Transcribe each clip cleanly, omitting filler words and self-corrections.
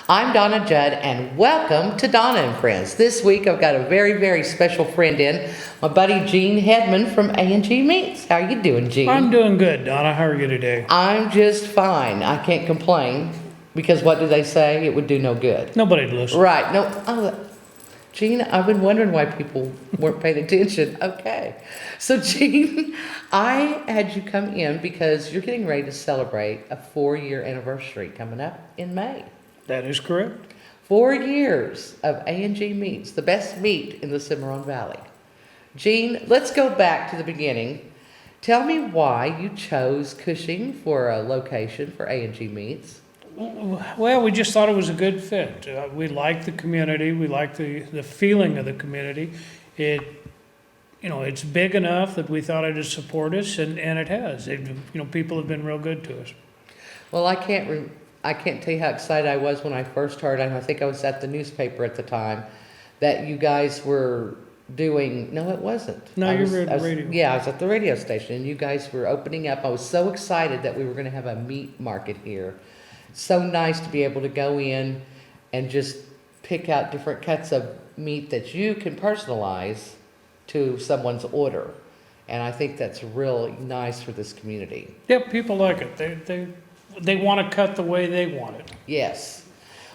I'm Donna Judd, and welcome to Donna and Friends. This week I've got a very, very special friend in, my buddy Gene Hedman from A&G Meats. How are you doing, Gene? I'm doing good, Donna. How are you today? I'm just fine. I can't complain, because what do they say? It would do no good. Nobody'd listen. Right. No. Oh, Gene, I've been wondering why people weren't paying attention. Okay. So, Gene, I had you come in because you're getting ready to celebrate a 4-year anniversary coming up in May. That is correct. 4 years of A&G Meats, the best meat in the Cimarron Valley. Gene, let's go back to the beginning. Tell me why you chose Cushing for a location for A&G Meats. Well, we just thought it was a good fit. We like the community. We like the feeling of the community. It's big enough that we thought it'd support us, and it has. People have been real good to us. Well, I can't tell you how excited I was when I first heard, and I think I was at the newspaper at the time, that you guys were doing, no, it wasn't. No, you were at the radio. Yeah, I was at the radio station, and you guys were opening up. I was so excited that we were going to have a meat market here. So nice to be able to go in and just pick out different cuts of meat that you can personalize to someone's order. And I think that's really nice for this community. Yep, people like it. They want to cut the way they want it. Yes.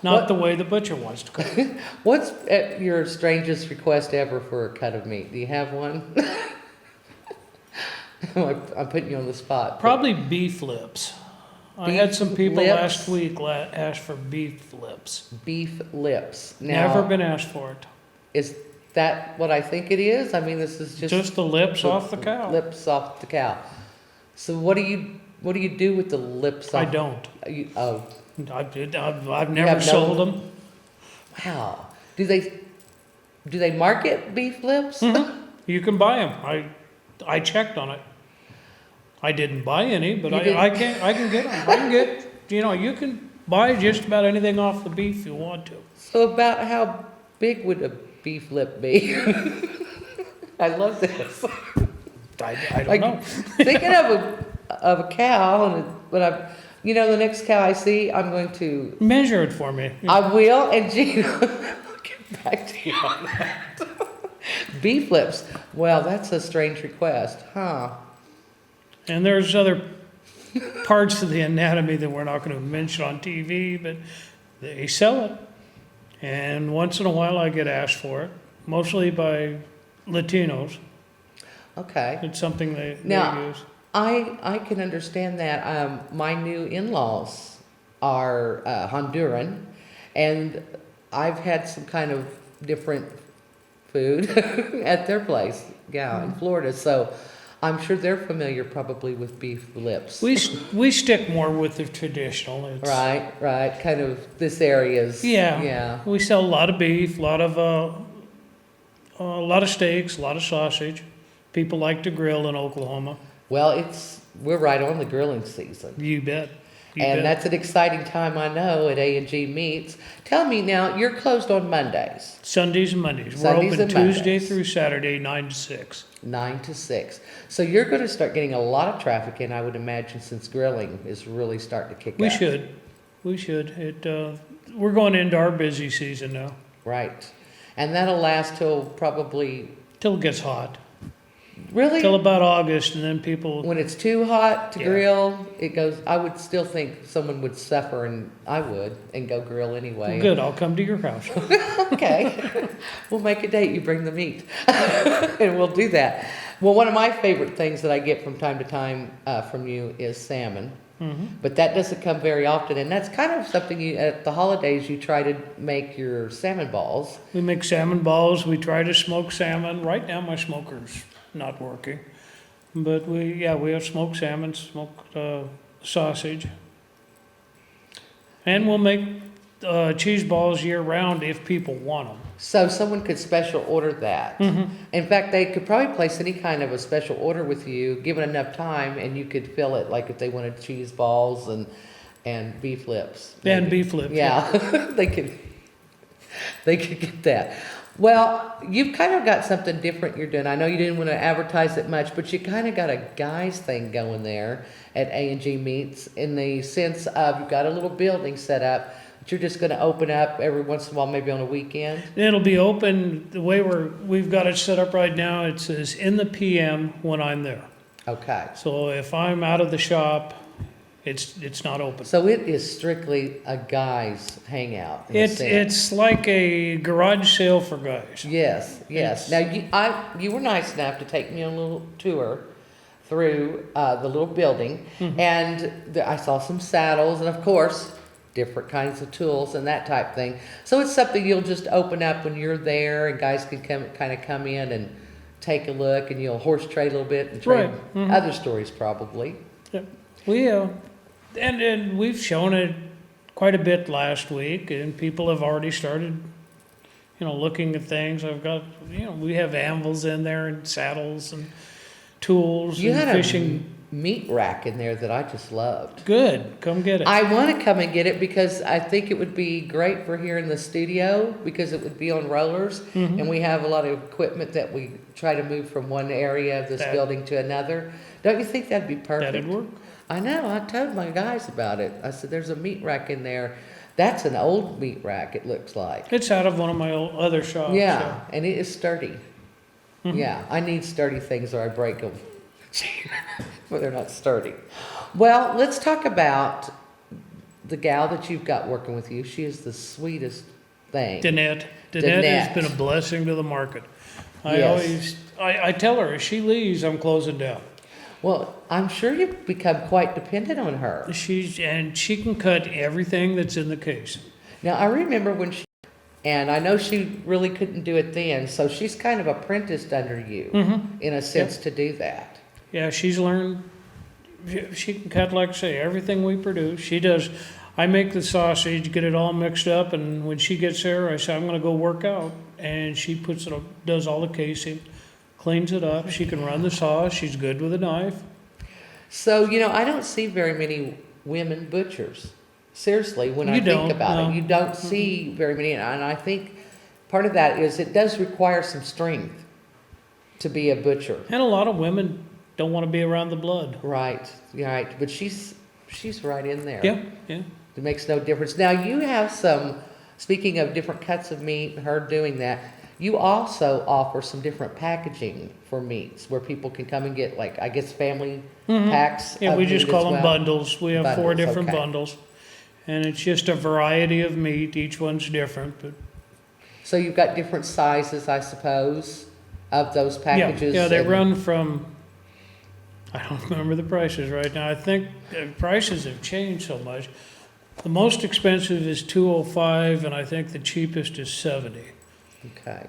Not the way the butcher wants to cut it. What's your strangest request ever for a cut of meat? Do you have one? I'm putting you on the spot. Probably beef lips. I had some people last week ask for beef lips. Beef lips. Now, Never been asked for it. Is that what I think it is? I mean, this is just the lips off the cow. Lips off the cow. So what do you do with the lips off? I don't. I've never sold them. Wow. Do they market beef lips? Mm-hmm. You can buy them. I checked on it. I didn't buy any, but I can get them. I can get, you can buy just about anything off the beef you want to. So about how big would a beef lip be? I love this. I don't know. Thinking of a cow, the next cow I see, I'm going to measure it for me. I will, and Gene, I'll get back to you on that. Beef lips. Well, that's a strange request, huh? And there's other parts of the anatomy that we're not going to mention on TV, but they sell it. And once in a while I get asked for it, mostly by Latinos. Okay. It's something they use. I can understand that. My new in-laws are Honduran, and I've had some kind of different food at their place, in Florida. So I'm sure they're familiar probably with beef lips. We stick more with the traditional. It's, right. Kind of this area's. Yeah. We sell a lot of beef, a lot of steaks, a lot of sausage. People like to grill in Oklahoma. Well, we're right on the grilling season. You bet. That's an exciting time, I know, at A&G Meats. Tell me now, you're closed on Mondays. Sundays and Mondays. We're open Tuesday through Saturday, 9 to 6. 9 to 6. So you're going to start getting a lot of traffic in, I would imagine, since grilling is really starting to kick We should. We're going into our busy season now. Right. And that'll last till it gets hot. Really? Till about August, and then people... When it's too hot to grill, it goes... I would still think someone would suffer, and I would, and go grill anyway. Well, good, I'll come to your house. Okay. We'll make a date, you bring the meat. And we'll do that. Well, one of my favorite things that I get from time to time from you is salmon. Mm-hmm. But that doesn't come very often, and that's kind of something at the holidays you try to make your salmon balls. We make salmon balls. We try to smoke salmon. Right now my smoker's not working, but we have smoked salmon, smoked sausage, and we'll make cheese balls year round if people want them. So someone could special order that. Mm-hmm. In fact, they could probably place any kind of a special order with you, given enough time, and you could fill it, like if they wanted cheese balls and beef lips. Maybe. And beef lips. Yeah. they could get that. Well, you've kind of got something different you're doing. I know you didn't want to advertise it much, but you kind of got a guys thing going there at A&G Meats, in the sense of you've got a little building set up But you're just gonna open up every once in a while, maybe on a weekend? It'll be open, the way we've got it set up right now, it says in the PM when I'm there. Okay. So if I'm out of the shop, it's not open. So it is strictly a guy's hangout in a sense. It's like a garage sale for guys. Yes, yes. Now, you were nice enough to take me on a little tour through the little building, and I saw some saddles, and of course, different kinds of tools and that type thing. So it's something you'll just open up when you're there, and guys can come in and take a look, and you'll horse trade a little bit and trade Right. other stories probably. Yep. We and we've shown it quite a bit last week, and people have already started, looking at things. I've got, we have anvils in there and saddles and tools You and had fishing. a meat rack in there that I just loved. Good, come get it. I want to come and get it because I think it would be great for here in the studio because it would be on rollers, and we have a lot of equipment that we try to move from one area of this That- building to another. Don't you think that'd be perfect? That'd work. I know. I told my guys about it. I said, "There's a meat rack in there. That's an old meat rack. It looks like." It's out of one of my other shops. Yeah, and it is sturdy. Yeah, I need sturdy things or I break them. Well, they're not sturdy. Well, let's talk about the gal that you've got working with you. She is the sweetest thing. Danette has Danette. been a blessing to the market. Yes. I tell her, if she leaves, I'm closing down. Well, I'm sure you've become quite dependent on her. She can cut everything that's in the case. Now, I remember when and I know she really couldn't do it then, so she's kind of apprenticed under you in a sense to do that. Yeah, she's learned, she can cut, like I say, everything we produce. She does, I make the sausage, get it all mixed up, and when she gets there, I say, I'm gonna go work out. And she does all the casing, cleans it up. She can run the saw, she's good with a knife. So, I don't see very many women butchers. Seriously, when I think about it, you don't see very many. And I think part of that is it does require some strength to be a butcher. And a lot of women don't wanna be around the blood. Right, right. But she's right in there. Yeah. It makes no difference. Now, you have speaking of different cuts of meat, her doing that, you also offer some different packaging for meats where people can come and get, like, I guess, family packs. Yeah, of we meat just as call them well? bundles. We have 4 Bundles, different okay. bundles. And it's just a variety of meat. Each one's different, but So you've got different sizes, I suppose, of those packages? yeah, they and- run from, I don't remember the prices right now. I think the prices have changed so much. The most expensive is $205, and I think the cheapest is $70. Okay.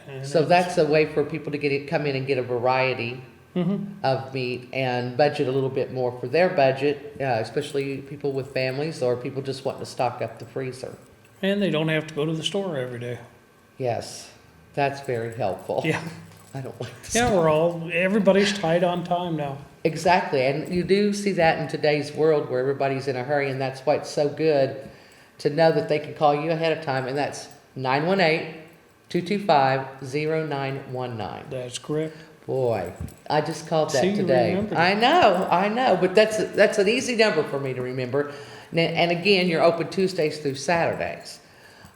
And So that's a way for people to come in and get a variety Mhm. of meat and budget a little bit more for their budget, especially people with families or people just wanting to stock up the freezer. And they don't have to go to the store every day. Yes, that's very helpful. Yeah, I don't like this. yeah, everybody's tight on time now. Exactly, and you do see that in today's world where everybody's in a hurry, and that's why it's so good to know that they can call you ahead of time, and that's 918-225-0919. That's correct. Boy, I just called that See, you today. remembered it. I know, but that's an easy number for me to remember. And again, you're open Tuesdays through Saturdays.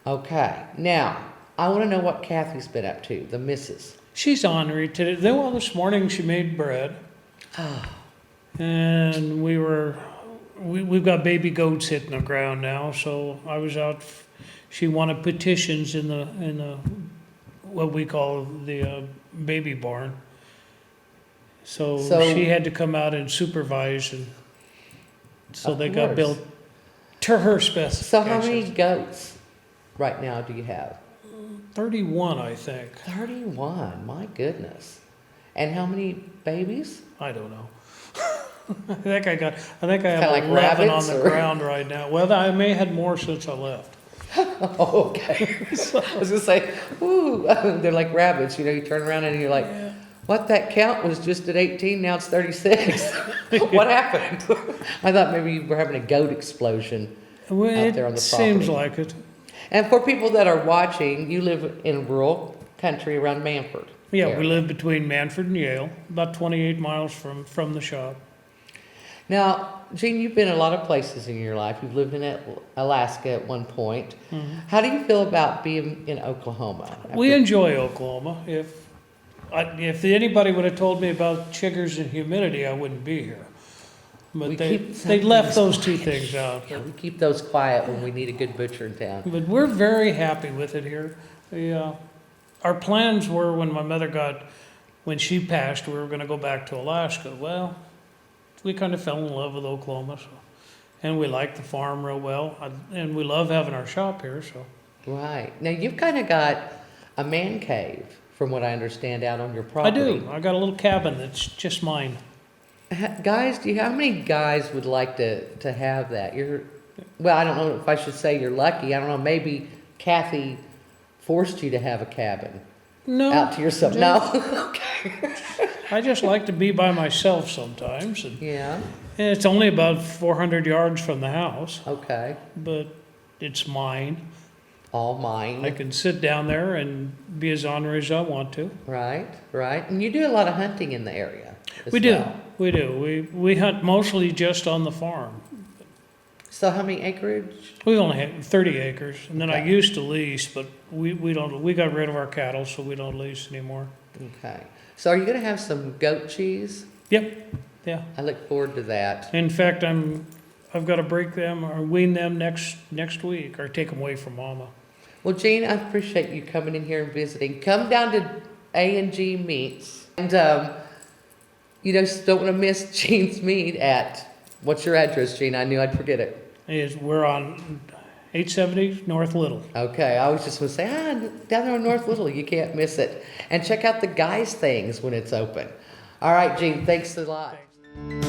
Okay, now, I want to know what Kathy's been up to, the missus. She's ornery today. Well, this morning she made bread. And we've got baby goats hitting the ground now, so I was out. She wanted petitions in the what we call the baby barn. So she had to come out and supervise, and so Of they got course. built to her specifications. So how many goats right now do you have? 31, I think. 31, my goodness. And how many babies? I don't know. I think I have Kinda like 11 rabbits, on the or- ground right now. Well, I may have had more since I left. Oh, okay. I was gonna say, ooh, they're like rabbits, you turn around and you're like, Yeah. what, that count was just at 18, now it's 36. What happened? I thought maybe you were having a goat explosion. Well, Out there on it the seems property. like it. And for people that are watching, you live in rural country around Manford. Yeah, area. we live between Manford and Yale, about 28 miles from the shop. Now, Gene, you've been a lot of places in your life. You've lived in Alaska at one point. How do you feel about being in Oklahoma? We enjoy Oklahoma. If anybody would have told me about chiggers and humidity, I wouldn't be here. We But they keep some left things those two things out. Yeah, we keep those quiet when we need a good butcher in town. But we're very happy with it here. Our plans were when she passed, we were gonna go back to Alaska. Well, we kind of fell in love with Oklahoma, so, and we like the farm real well, and we love having our shop here, so. Right. Now, you've kind of got a man cave, from what I understand, out on your I property. do. I got a little cabin that's just mine. Guys, how many guys would like to have that? Well, I don't know if I should say you're lucky. I don't know, maybe Kathy forced you to have a cabin No. out to yourself. No? Okay. I just like to be by myself sometimes, and Yeah, it's only about 400 yards from the house, okay. but it's mine. All mine. I can sit down there and be as ornery as I want to. Right, right. And you do a lot of hunting in the area as We do, well. we do. We hunt mostly just on the farm. So how many acreage? We only have 30 acres, and then I Okay. used to lease, but we got rid of our cattle, so we don't lease anymore. Okay. So are you going to have some goat cheese? Yep, yeah. I look forward to that. In fact, I've got to break them or wean them next week, or take them away from Mama. Well, Gene, I appreciate you coming in here and visiting. Come down to A&G Meats. And, don't want to miss Gene's Meat at, what's your address, Gene? I knew I'd forget it. We're on 870 North Little. Okay, I was just going to say, down there on North Little, you can't miss it. And check out the guys' things when it's open. All right, Gene, thanks a lot. Thanks.